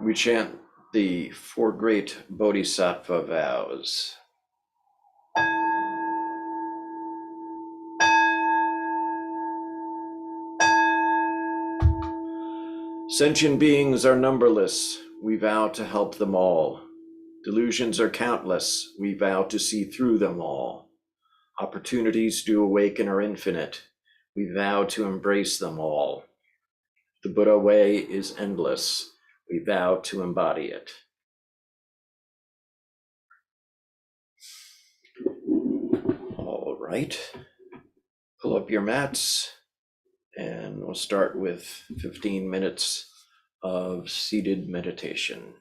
We chant the four great Bodhisattva vows. Sentient beings are numberless. We vow to help them all. Delusions are countless. We vow to see through them all. Opportunities to awaken are infinite. We vow to embrace them all. The Buddha way is endless. We vow to embody it. All right. Pull up your mats, and we'll start with 15 minutes of seated meditation.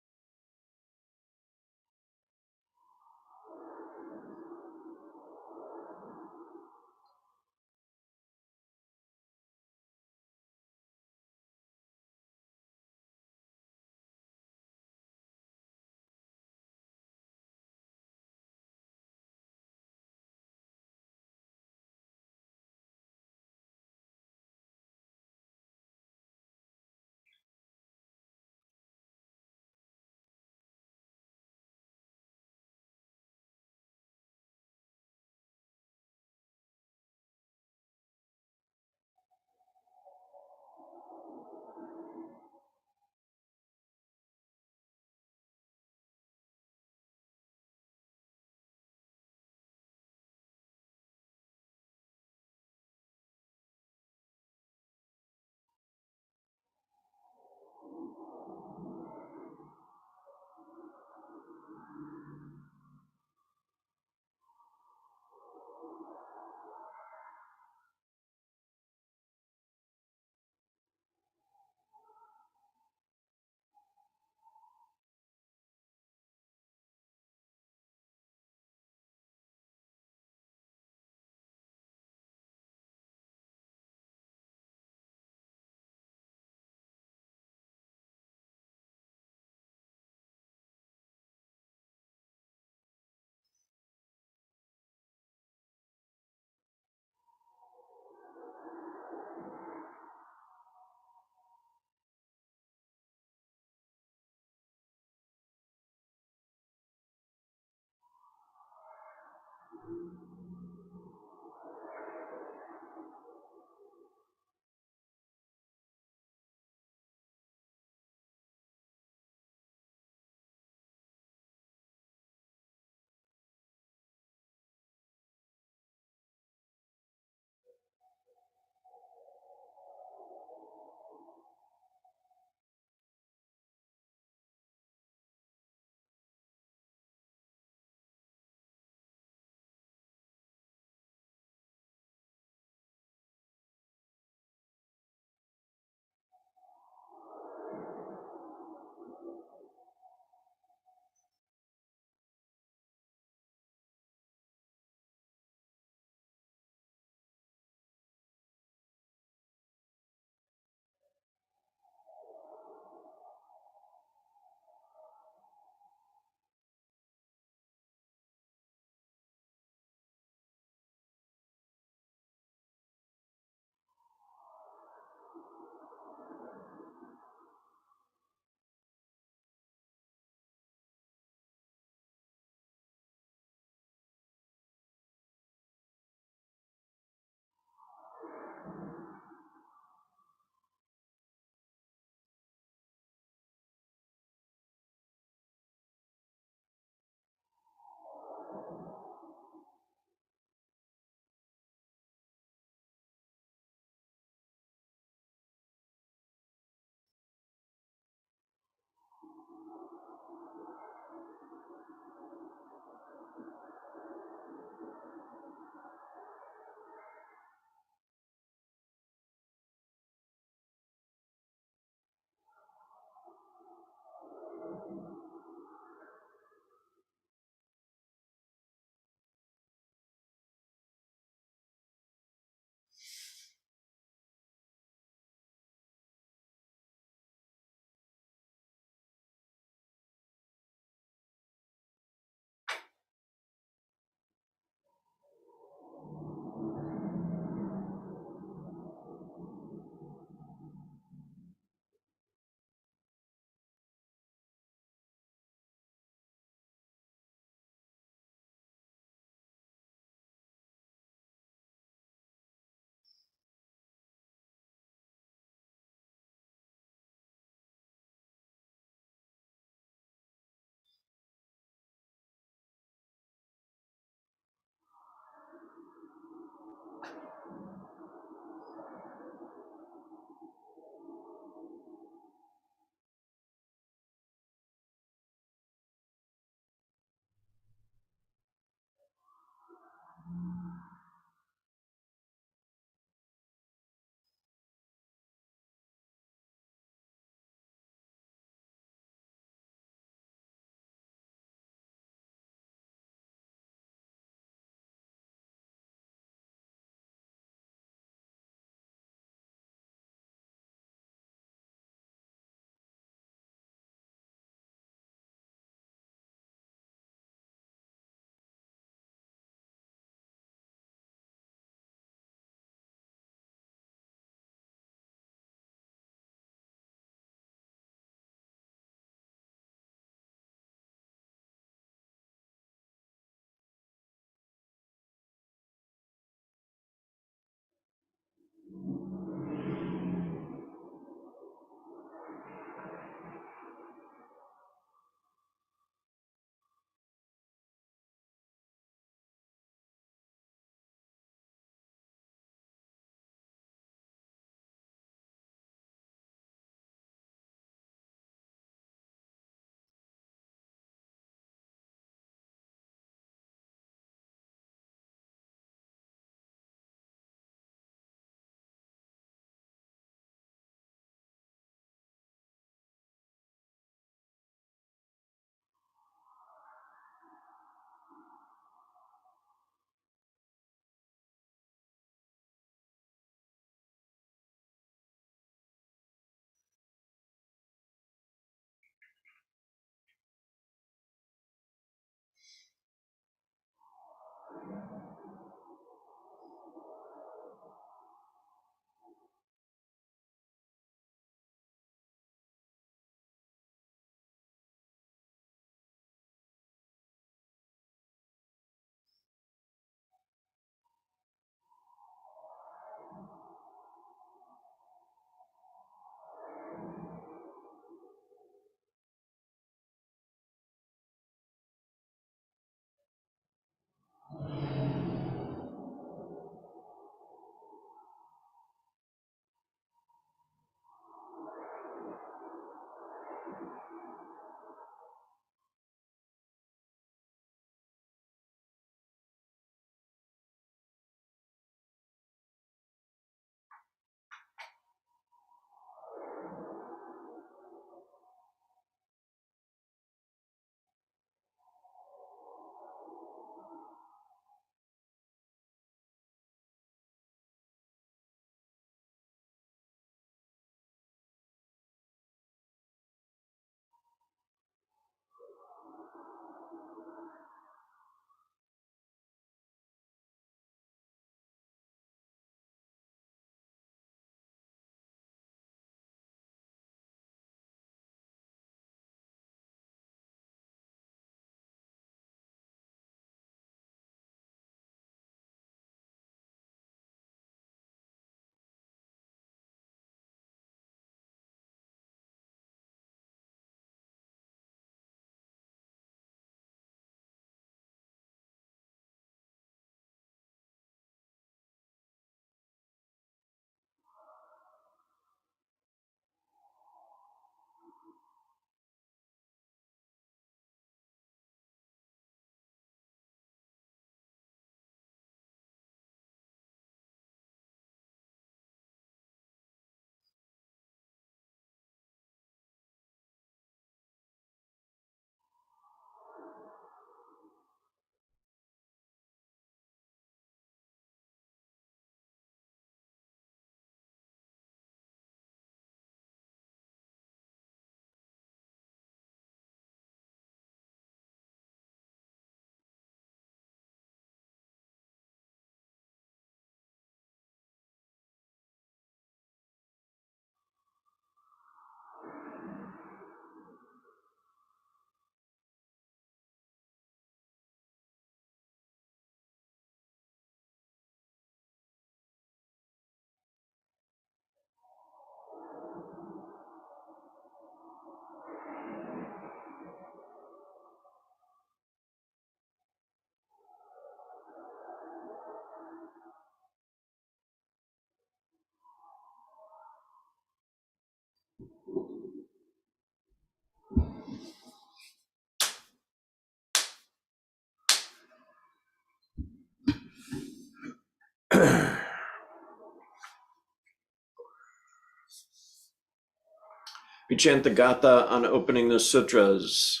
We chant the Gatha on opening the sutras.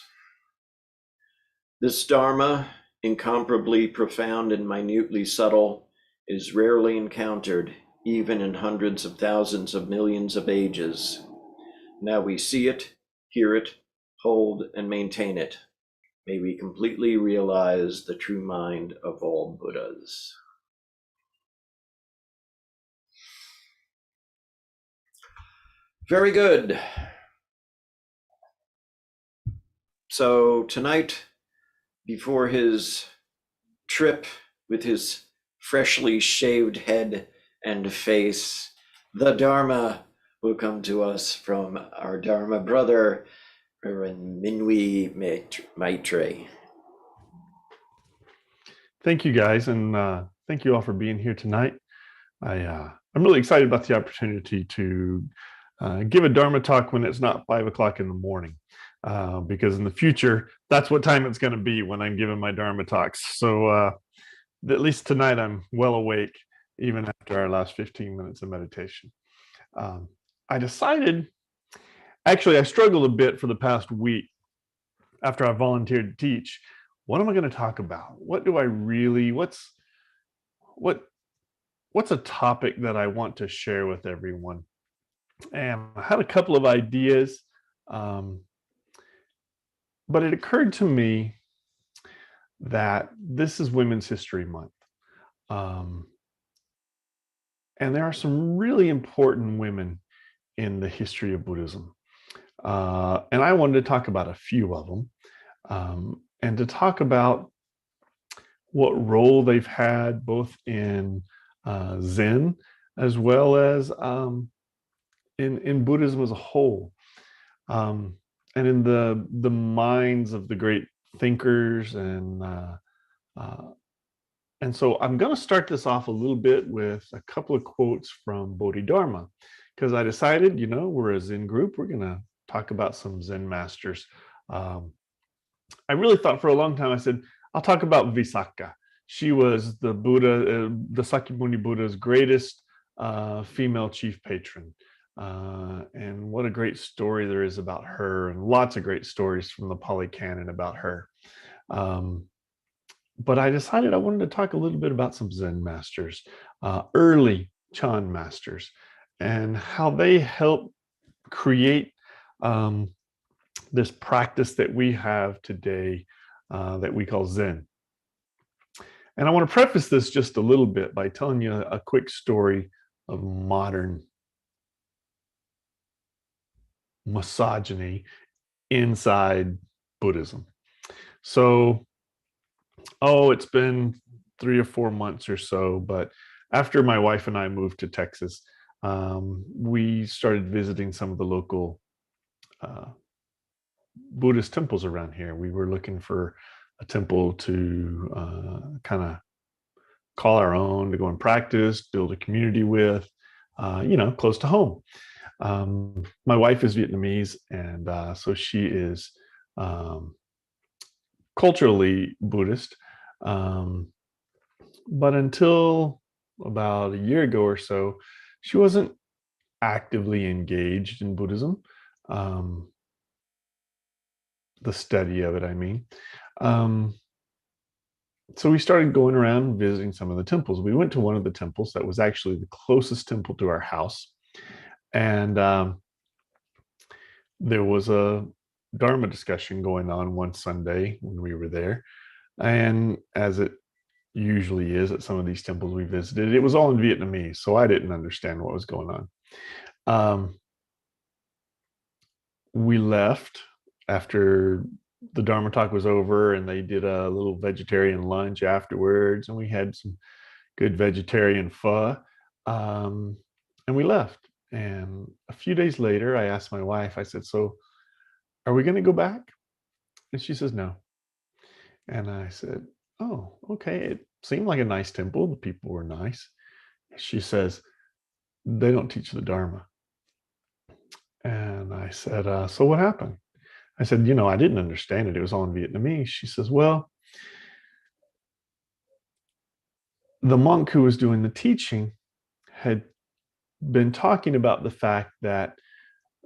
This Dharma, incomparably profound and minutely subtle, is rarely encountered, even in hundreds of thousands of millions of ages. Now we see it, hear it, hold, and maintain it. May we completely realize the true mind of all Buddhas. Very good. So tonight, before his trip with his freshly shaved head and face, the Dharma will come to us from our Dharma brother, Reverend Minwi Maitre. Thank you, guys, and thank you all for being here tonight. I'm really excited about the opportunity to give a Dharma talk when it's not 5 o'clock in the morning, because in the future, that's what time it's going to be when I'm giving my Dharma talks. So at least tonight, I'm well awake, even after our last 15 minutes of meditation. I decided, actually, I struggled a bit for the past week after I volunteered to teach. What am I going to talk about? What do I really, what's a topic that I want to share with everyone? And I had a couple of ideas, but it occurred to me that this is Women's History Month. And there are some really important women in the history of Buddhism. And I wanted to talk about a few of them, and to talk about what role they've had both in Zen as well as in Buddhism as a whole, and in the minds of the great thinkers. And so I'm going to start this off a little bit with a couple of quotes from Bodhidharma, because I decided, we're a Zen group, we're going to talk about some Zen masters. I really thought for a long time, I said, I'll talk about Visakha. She was the Buddha, the Sakyamuni Buddha's greatest female chief patron. And what a great story there is about her, and lots of great stories from the Pali Canon about her. But I decided I wanted to talk a little bit about some Zen masters, early Chan masters, and how they helped create this practice that we have today that we call Zen. And I want to preface this just a little bit by telling you a quick story of modern misogyny inside Buddhism. So, it's been 3 or 4 months or so, but after my wife and I moved to Texas, we started visiting some of the local Buddhist temples around here. We were looking for a temple to kind of call our own, to go and practice, build a community with, close to home. My wife is Vietnamese, and so she is culturally Buddhist. But until about a year ago or so, she wasn't actively engaged in Buddhism, the study of it, I mean. So we started going around visiting some of the temples. We went to one of the temples that was actually the closest temple to our house. And there was a Dharma discussion going on one Sunday when we were there. And as it usually is at some of these temples we visited, it was all in Vietnamese, so I didn't understand what was going on. We left after the Dharma talk was over, and they did a little vegetarian lunch afterwards, and we had some good vegetarian pho, and we left. And a few days later, I asked my wife, I said, so are we going to go back? And she says, no. And I said, oh, okay. It seemed like a nice temple. The people were nice. She says, they don't teach the Dharma. And I said, so what happened? I said, I didn't understand it. It was all in Vietnamese. She says, well, the monk who was doing the teaching had been talking about the fact that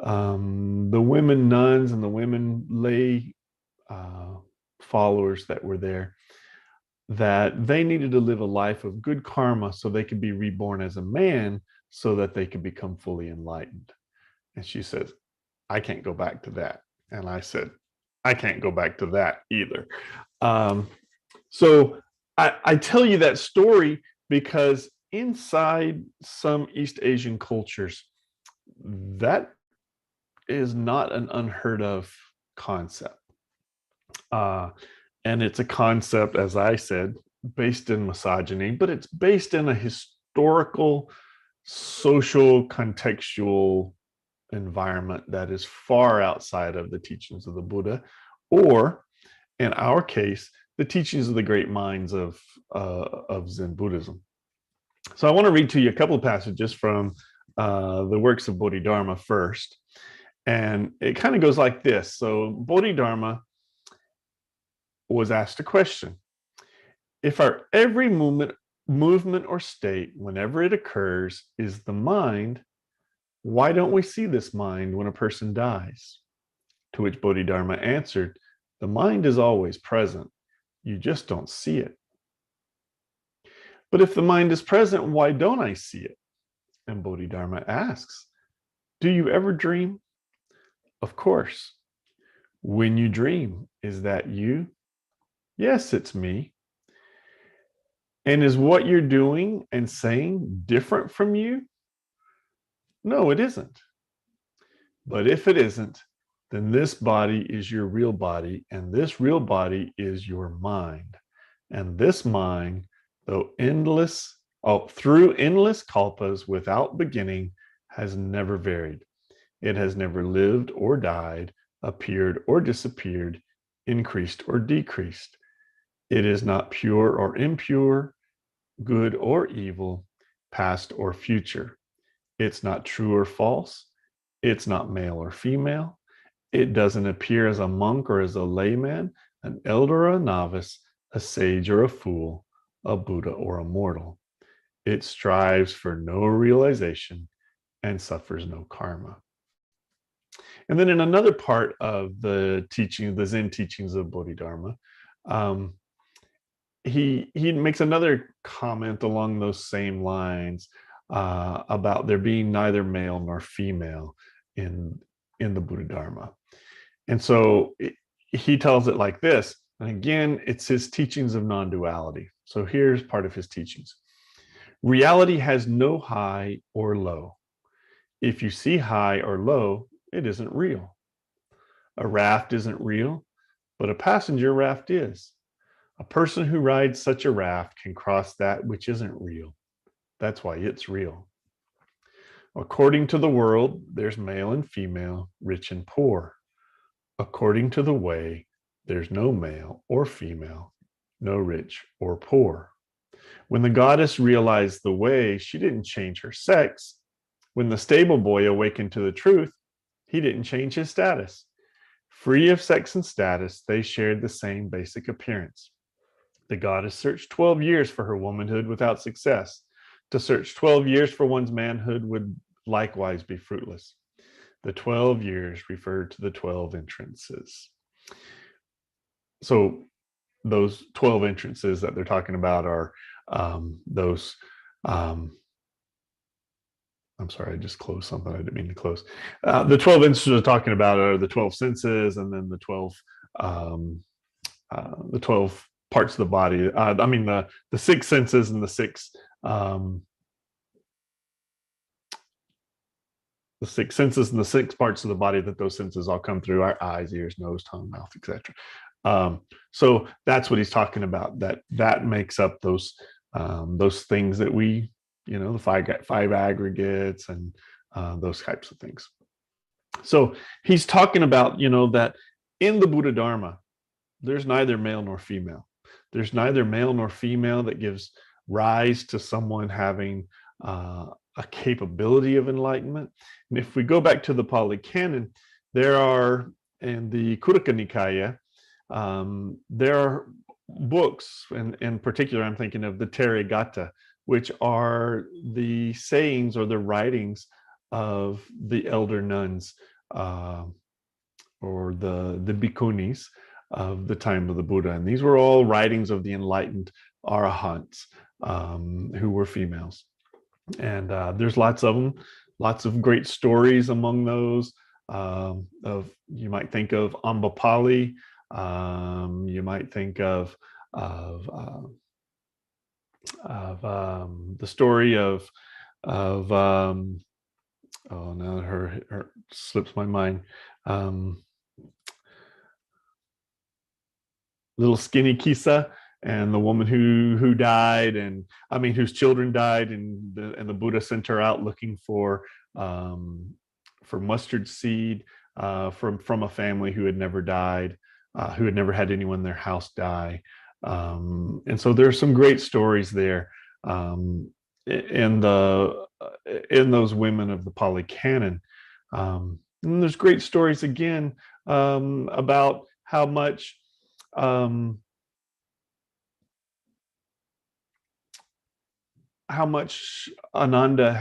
the women nuns and the women lay followers that were there, that they needed to live a life of good karma so they could be reborn as a man so that they could become fully enlightened. And she says, I can't go back to that. And I said, I can't go back to that either. So I tell you that story because inside some East Asian cultures, that is not an unheard of concept. And it's a concept, as I said, based in misogyny, but it's based in a historical, social, contextual environment that is far outside of the teachings of the Buddha, or in our case, the teachings of the great minds of Zen Buddhism. So I want to read to you a couple of passages from the works of Bodhidharma first. And it kind of goes like this. So Bodhidharma was asked a question. If our every movement or state, whenever it occurs, is the mind, why don't we see this mind when a person dies? To which Bodhidharma answered, the mind is always present. You just don't see it. But if the mind is present, why don't I see it? And Bodhidharma asks, do you ever dream? Of course. When you dream, is that you? Yes, it's me. And is what you're doing and saying different from you? No, it isn't. But if it isn't, then this body is your real body, and this real body is your mind. And this mind, though endless, through endless kalpas without beginning, has never varied. It has never lived or died, appeared or disappeared, increased or decreased. It is not pure or impure, good or evil, past or future. It's not true or false. It's not male or female. It doesn't appear as a monk or as a layman, an elder or a novice, a sage or a fool, a Buddha or a mortal. It strives for no realization and suffers no karma. And then in another part of the teaching, the Zen teachings of Bodhidharma, he makes another comment along those same lines about there being neither male nor female in the Buddha Dharma. And so he tells it like this. And again, it's his teachings of non-duality. So here's part of his teachings. Reality has no high or low. If you see high or low, it isn't real. A raft isn't real, but a passenger raft is. A person who rides such a raft can cross that which isn't real. That's why it's real. According to the world, there's male and female, rich and poor. According to the way, there's no male or female, no rich or poor. When the goddess realized the way, she didn't change her sex. When the stable boy awakened to the truth, he didn't change his status. Free of sex and status, they shared the same basic appearance. The goddess searched 12 years for her womanhood without success. To search 12 years for one's manhood would likewise be fruitless. The 12 years referred to the 12 entrances. So those 12 entrances that they're talking about are those I'm sorry, I just closed something I didn't mean to close. The 12 entrances are talking about are the 12 senses, and then the 12 parts of the body. I mean the six senses and the six senses and the six parts of the body that those senses all come through: our eyes, ears, nose, tongue, mouth, etc. So that's what he's talking about. That makes up those things that we, the five aggregates and those types of things. So he's talking about, that in the Buddha Dharma, there's neither male nor female. There's neither male nor female that gives rise to someone having a capability of enlightenment. And if we go back to the Pali Canon, there are, in the Khuddaka Nikaya, there are books, and in particular, I'm thinking of the Therigatha, which are the sayings or the writings of the elder nuns, or the bhikkhunis of the time of the Buddha. And these were all writings of the enlightened arahants, who were females. And there's lots of them, lots of great stories among those. Of you might think of Ambapali, you might think of the story of oh, now her slips my mind. Little skinny Kisa, and the woman who died, and I mean whose children died, and the Buddha sent her out looking for mustard seed from a family who had never died, who had never had anyone in their house die. And so there's some great stories there, in those women of the Pali Canon. And there's great stories again, about how much Ananda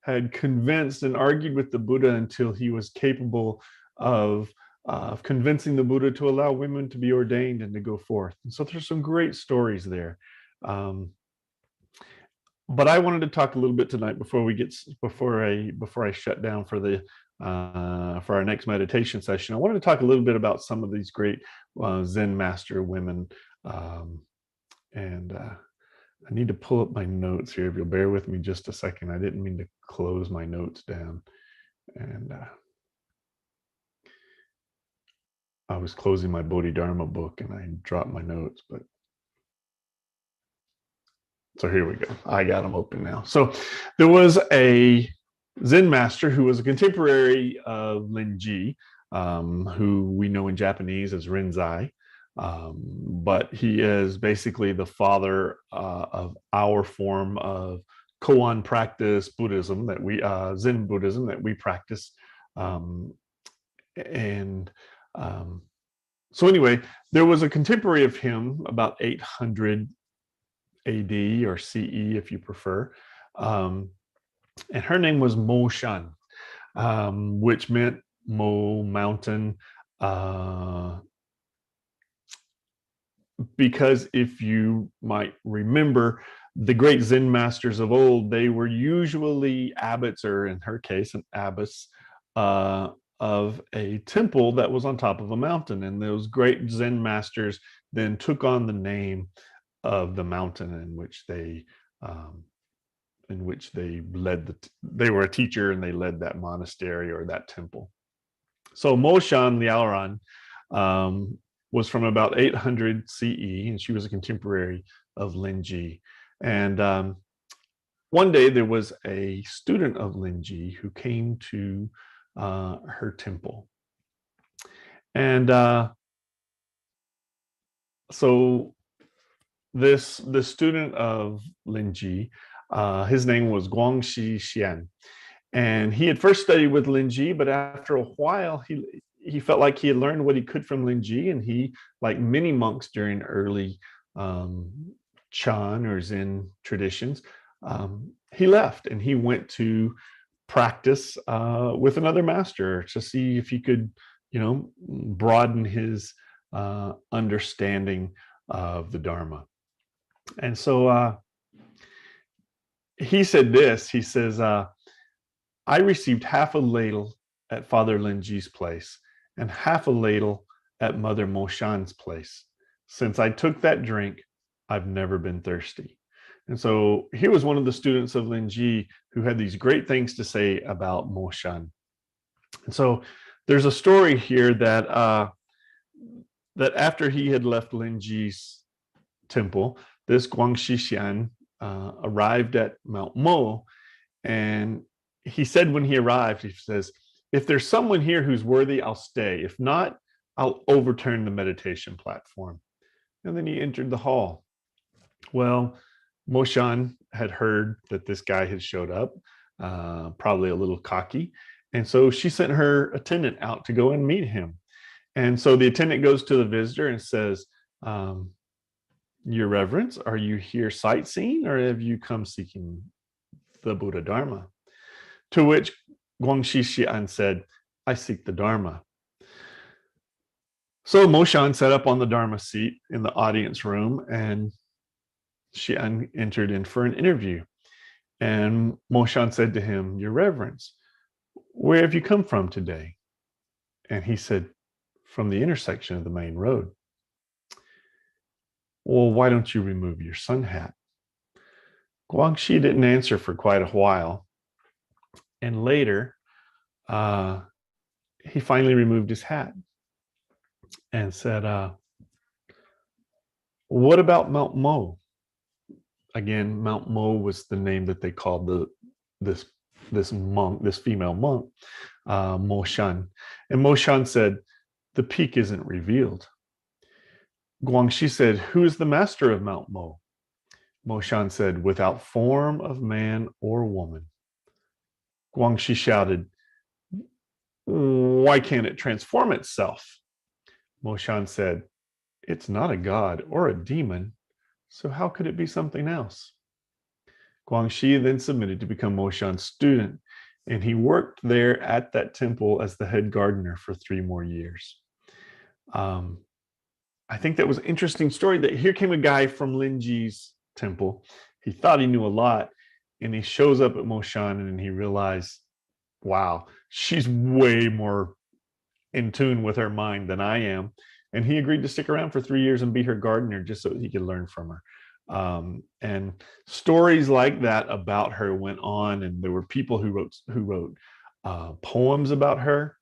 had convinced and argued with the Buddha until he was capable of convincing the Buddha to allow women to be ordained and to go forth. And so there's some great stories there. But I wanted to talk a little bit tonight before I shut down for our next meditation session. I wanted to talk a little bit about some of these great Zen Master women, and I need to pull up my notes here. If you'll bear with me just a second. I didn't mean to close my notes down, and I was closing my Bodhidharma book and I dropped my notes, but so here we go. I got them open now. So there was a Zen master who was a contemporary of Linji, who we know in Japanese as Rinzai. But he is basically the father of our form of koan practice Buddhism that we Zen Buddhism that we practice. So anyway, there was a contemporary of him about 800 AD or CE, if you prefer, and her name was Mo Shan, which meant Mo mountain. Because if you might remember, the great Zen masters of old, they were usually abbots, or in her case, an abbess, of a temple that was on top of a mountain. And those great Zen masters then took on the name of the mountain in which they led they were a teacher and they led that monastery or that temple. So Mo Shan Liaoran was from about 800 CE, and she was a contemporary of Linji. And one day there was a student of Linji who came to her temple. And so the student of Linji, his name was Guangxi Xian. And he had first studied with Linji, but after a while, he felt like he had learned what he could from Linji, and he, like many monks during early Chan or Zen traditions, he left and he went to practice with another master to see if he could, broaden his understanding of the Dharma. And so he said this. He says, "I received half a ladle at Father Linji's place and half a ladle at Mother Mo Shan's place. Since I took that drink, I've never been thirsty." And so here was one of the students of Linji who had these great things to say about Mo Shan. And so there's a story here that that after he had left Linji's temple, this Guangxi Xian arrived at Mount Mo, and he said when he arrived, he says, "If there's someone here who's worthy, I'll stay. If not, I'll overturn the meditation platform." And then he entered the hall. Well, Mo Shan had heard that this guy had showed up, probably a little cocky. And so she sent her attendant out to go and meet him. And so the attendant goes to the visitor and says, "Your Reverence, are you here sightseeing or have you come seeking the Buddha Dharma?" To which Guangxi Xian said, I seek the Dharma. So Moshan sat up on the Dharma seat in the audience room, and Xian entered in for an interview. And Moshan said to him, Your Reverence, where have you come from today? And he said, From the intersection of the main road. Well, why don't you remove your sun hat? Guangxi didn't answer for quite a while. And later, he finally removed his hat and said, What about Mount Mo? Again, Mount Mo was the name that they called this female monk, Mo Shan. And Mo Shan said, The peak isn't revealed. Guangxi said, Who is the master of Mount Mo? Mo Shan said, Without form of man or woman. Guangxi shouted, Why can't it transform itself? Mo Shan said, It's not a god or a demon, so how could it be something else? Guangxi then submitted to become Mo Shan's student, and he worked there at that temple as the head gardener for 3 more years. I think that was an interesting story, that here came a guy from Linji's temple. He thought he knew a lot, and he shows up at Mo Shan and he realized, wow, she's way more in tune with her mind than I am. And he agreed to stick around for 3 years and be her gardener just so he could learn from her. And stories like that about her went on, and there were people who wrote poems about her.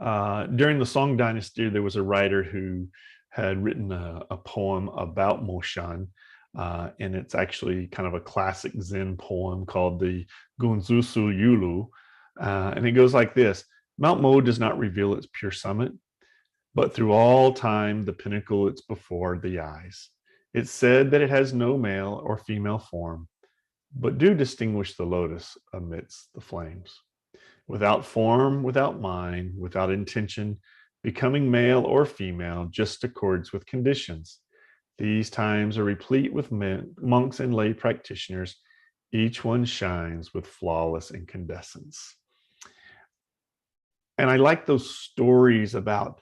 During the Song Dynasty, there was a writer who had written a poem about Mo Shan, and it's actually kind of a classic Zen poem called the Gunzusu Yulu, and it goes like this: Mount Mo does not reveal its pure summit, but through all time the pinnacle it's before the eyes. It's said that it has no male or female form, but do distinguish the lotus amidst the flames. Without form, without mind, without intention, becoming male or female just accords with conditions. These times are replete with monks and lay practitioners. Each one shines with flawless incandescence. And I like those stories about,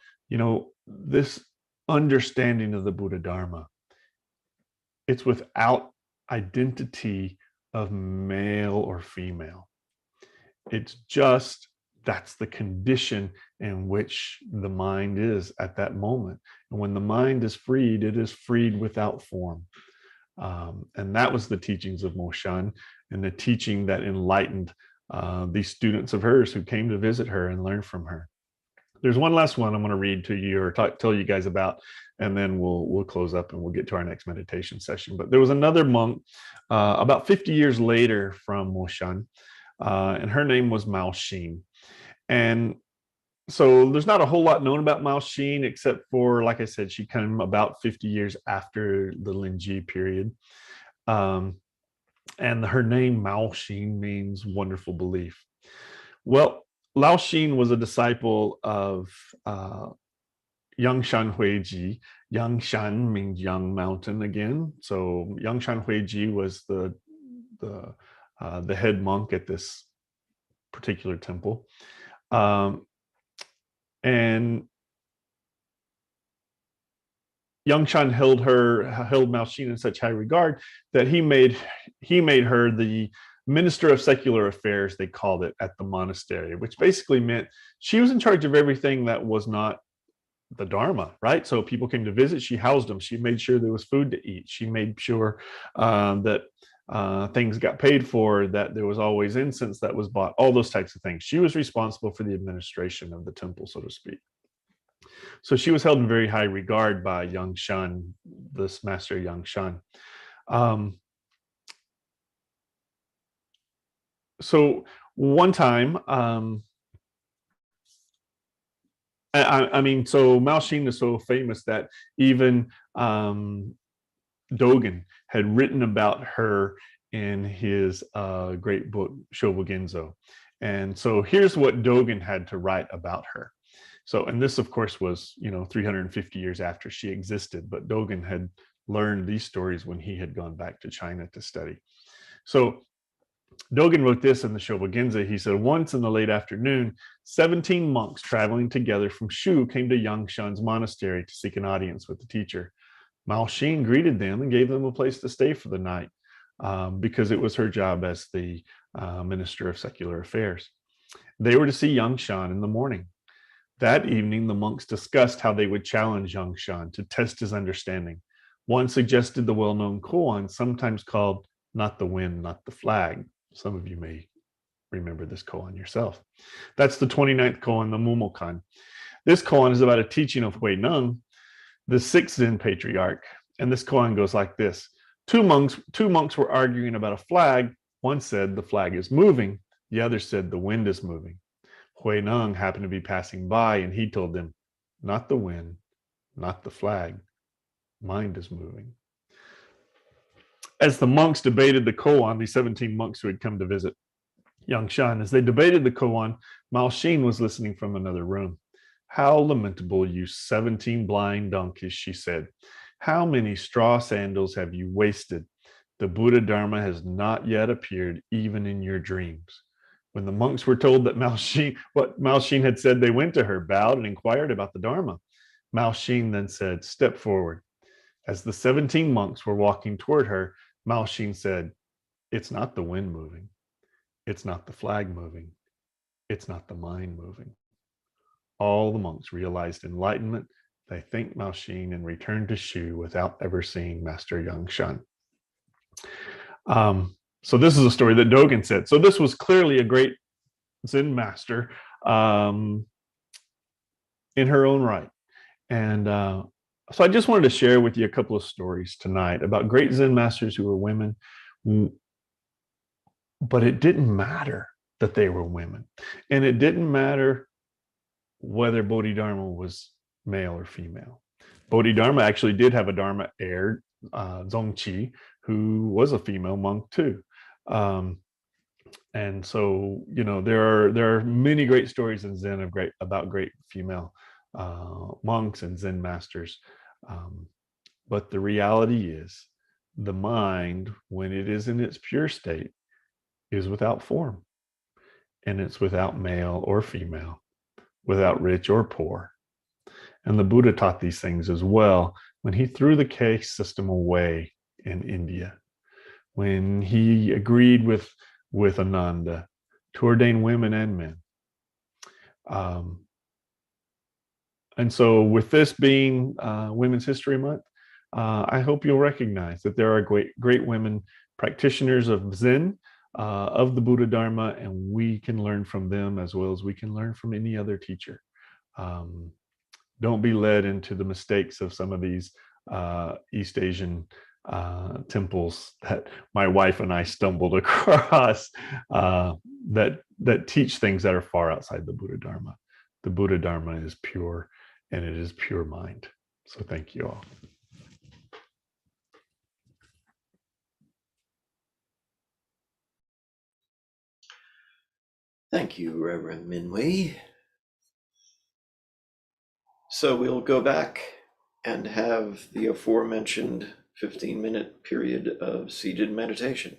this understanding of the Buddha Dharma. It's without identity of male or female. It's just, that's the condition in which the mind is at that moment. And when the mind is freed, it is freed without form. And that was the teachings of Mo Shan, and the teaching that enlightened these students of hers who came to visit her and learn from her. There's one last one I'm going to read to you, or tell you guys about, and then we'll close up and we'll get to our next meditation session. But there was another monk about 50 years later from Mo Shan, and her name was Mao Xin. And so there's not a whole lot known about Mao Xin, except for, like I said, she came about 50 years after the Linji period. And her name, Mao Xin, means wonderful belief. Well, Lao Xin was a disciple of Yangshan Huiji. Yangshan means young mountain again. So Yangshan Huiji was the head monk at this particular temple. And Yangshan held Mao Xin in such high regard that he made her the Minister of Secular Affairs, they called it, at the monastery, which basically meant she was in charge of everything that was not the Dharma, right? So people came to visit, she housed them, she made sure there was food to eat, she made sure that things got paid for, that there was always incense that was bought, all those types of things. She was responsible for the administration of the temple, so to speak. So she was held in very high regard by Yangshan, this master Yangshan. So one time, so Mao Xin is so famous that even Dogen had written about her in his great book Shobogenzo. And so here's what Dogen had to write about her. So, and this of course was 350 years after she existed, but Dogen had learned these stories when he had gone back to China to study. So Dogen wrote this in the Shobogenzo. He said, once in the late afternoon, 17 monks traveling together from Shu came to Yangshan's monastery to seek an audience with the teacher. Mao Xin greeted them and gave them a place to stay for the night because it was her job as the Minister of Secular Affairs. They were to see Yangshan in the morning. That evening, the monks discussed how they would challenge Yangshan to test his understanding. One suggested the well-known koan, sometimes called "Not the Wind, Not the Flag." Some of you may remember this koan yourself. That's the 29th koan, the Mumokan. This koan is about a teaching of Hui Neng, the sixth Zen patriarch. And this koan goes like this. Two monks were arguing about a flag. One said the flag is moving. The other said the wind is moving. Hui Neng happened to be passing by, and he told them, not the wind, not the flag. Mind is moving. As the monks debated the koan, these 17 monks who had come to visit Yangshan, as they debated the koan, Mao Xin was listening from another room. How lamentable, you 17 blind donkeys, she said. How many straw sandals have you wasted? The Buddha Dharma has not yet appeared even in your dreams. When the monks were told that what Mao Xin had said, they went to her, bowed, and inquired about the Dharma. Mao Xin then said, step forward. As the 17 monks were walking toward her, Mao Xin said, it's not the wind moving. It's not the flag moving. It's not the mind moving. All the monks realized enlightenment. They thanked Mao Xin and returned to Shu without ever seeing Master Yangshan. So this is a story that Dogen said. So this was clearly a great Zen master in her own right. And so I just wanted to share with you a couple of stories tonight about great Zen masters who were women. But it didn't matter that they were women. And it didn't matter whether Bodhidharma was male or female. Bodhidharma actually did have a Dharma heir, Zongqi, who was a female monk too. And so, you know, there are many great stories in Zen about great female monks and Zen masters. But the reality is, the mind, when it is in its pure state, is without form, and it's without male or female, without rich or poor. And the Buddha taught these things as well when he threw the caste system away in India, when he agreed with Ananda to ordain women and men. And so with this being Women's History Month, I hope you'll recognize that there are great women practitioners of Zen, of the Buddha Dharma, and we can learn from them as well as we can learn from any other teacher. Don't be led into the mistakes of some of these East Asian temples that my wife and I stumbled across that teach things that are far outside the Buddha Dharma. The Buddha Dharma is pure, and it is pure mind. So thank you all. Thank you, Reverend Minwei. So we'll go back and have the aforementioned 15-minute period of seated meditation.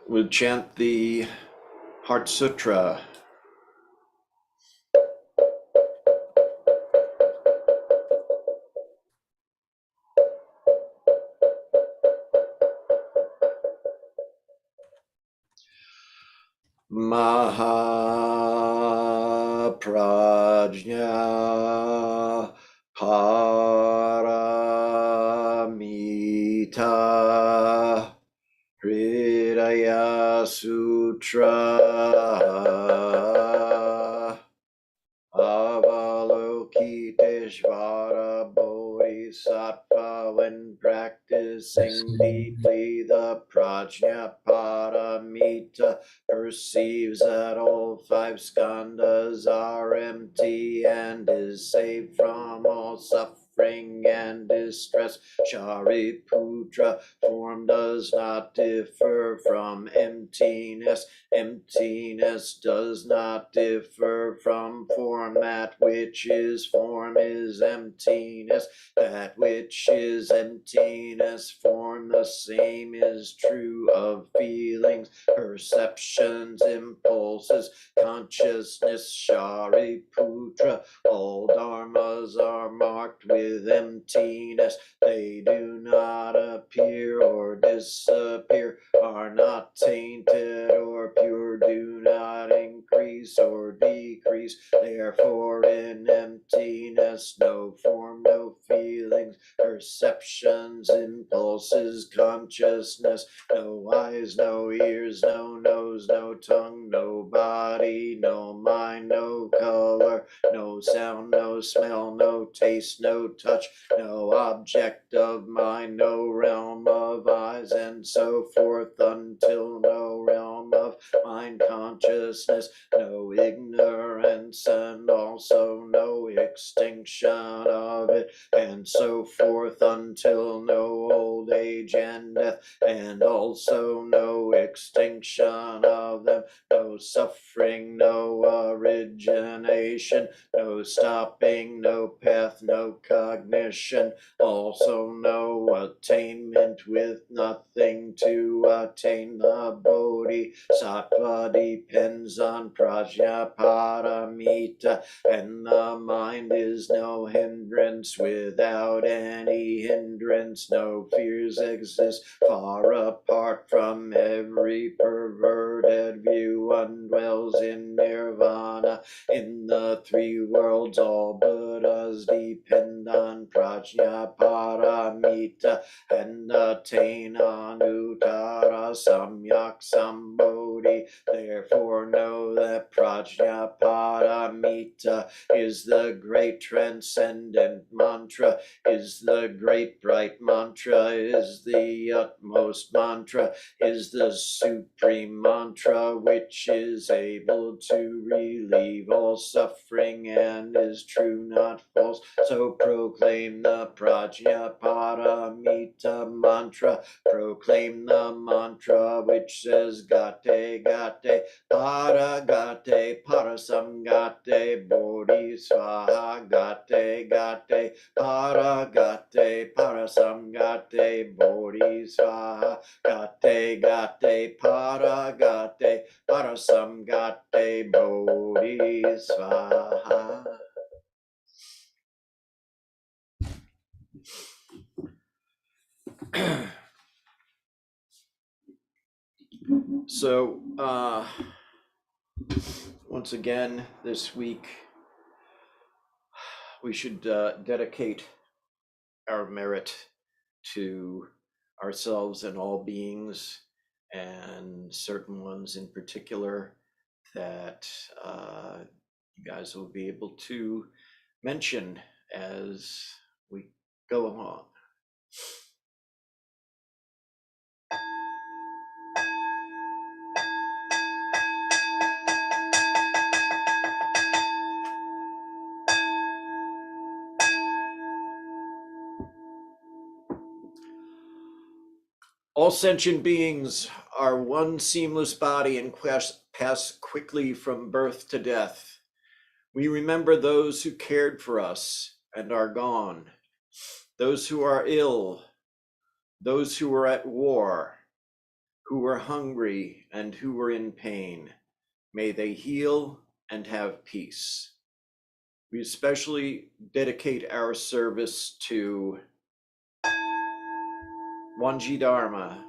We'll chant the Heart Sutra. Mahaprajna Paramita Hridaya Sutra Avalokiteshvara Bodhisattva when practicing deeply the prajna paramita perceives that all five skandhas are empty and is saved from all suffering and distress. Shariputra, form does not differ from emptiness. Emptiness does not differ from form. That which is form is emptiness. That which is emptiness, form. The same is true of feelings, perceptions, impulses, consciousness. Shariputra, all dharmas are marked with emptiness. They do not appear or disappear, are not tainted or pure, do not increase or decrease. Therefore, in emptiness, no form, no feelings, perceptions, impulses, consciousness, no eyes, no ears, no nose, no tongue, no body, no mind, no color, no sound, no smell, no taste, no touch, no object of mind, no realm of eyes, and so forth, until no realm of mind consciousness, no ignorance, and also no extinction of it, and so forth, until no old age and death, and also no extinction of them, no suffering, no origination, no stopping, no path, no cognition, also no attainment, with nothing to attain. The bodhisattva depends on prajna paramita, and the mind is no hindrance. Without any hindrance, no fears exist. Far apart from every perverted view, one dwells in nirvana. In the three worlds, all Buddhas depend on prajna paramita and attain anuttara samyak sambodhi. Therefore know that prajna paramita is the great transcendent mantra, is the great bright mantra, is the utmost mantra, is the supreme mantra, which is able to relieve all suffering and is true, not false. So proclaim the prajna paramita mantra. Proclaim the mantra which says gate gate para gate parasamgate bodhisvaha gate gate para gate parasamgate bodhisvaha gate gate para gate parasamgate bodhisvaha. So, once again, this week, we should dedicate our merit to ourselves and all beings, and certain ones in particular that you guys will be able to mention as we go along. All sentient beings are one seamless body and pass quickly from birth to death. We remember those who cared for us and are gone, those who are ill, those who were at war, who were hungry and who were in pain. May they heal and have peace. We especially dedicate our service to Wanji Dharma,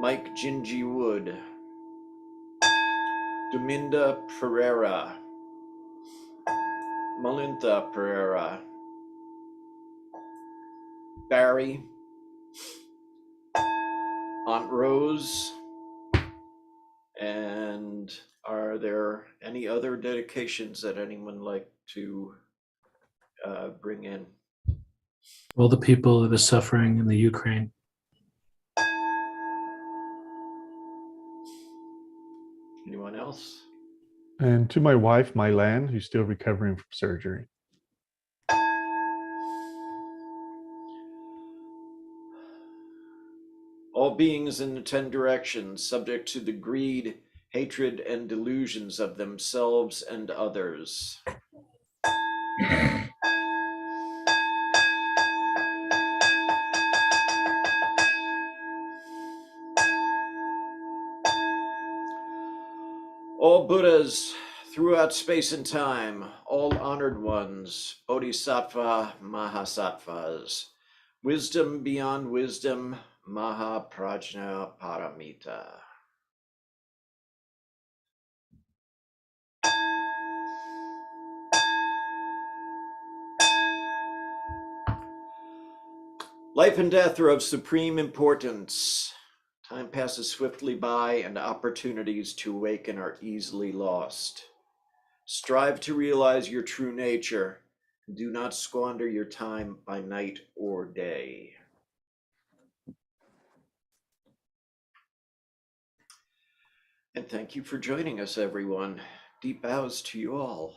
Mike Gingy Wood, Dominda Pereira, Malintha Pereira, Barry, Aunt Rose, and are there any other dedications that anyone like to bring in? All the people that are suffering in the Ukraine. Anyone else? And to my wife, Mylan, who's still recovering from surgery. All beings in the 10 directions, subject to the greed, hatred, and delusions of themselves and others. All Buddhas throughout space and time, all honored ones, Bodhisattva, Mahasattvas, wisdom beyond wisdom, Mahaprajna Paramita. Life and death are of supreme importance. Time passes swiftly by and opportunities to awaken are easily lost. Strive to realize your true nature. Do not squander your time by night or day. And thank you for joining us, everyone. Deep bows to you all.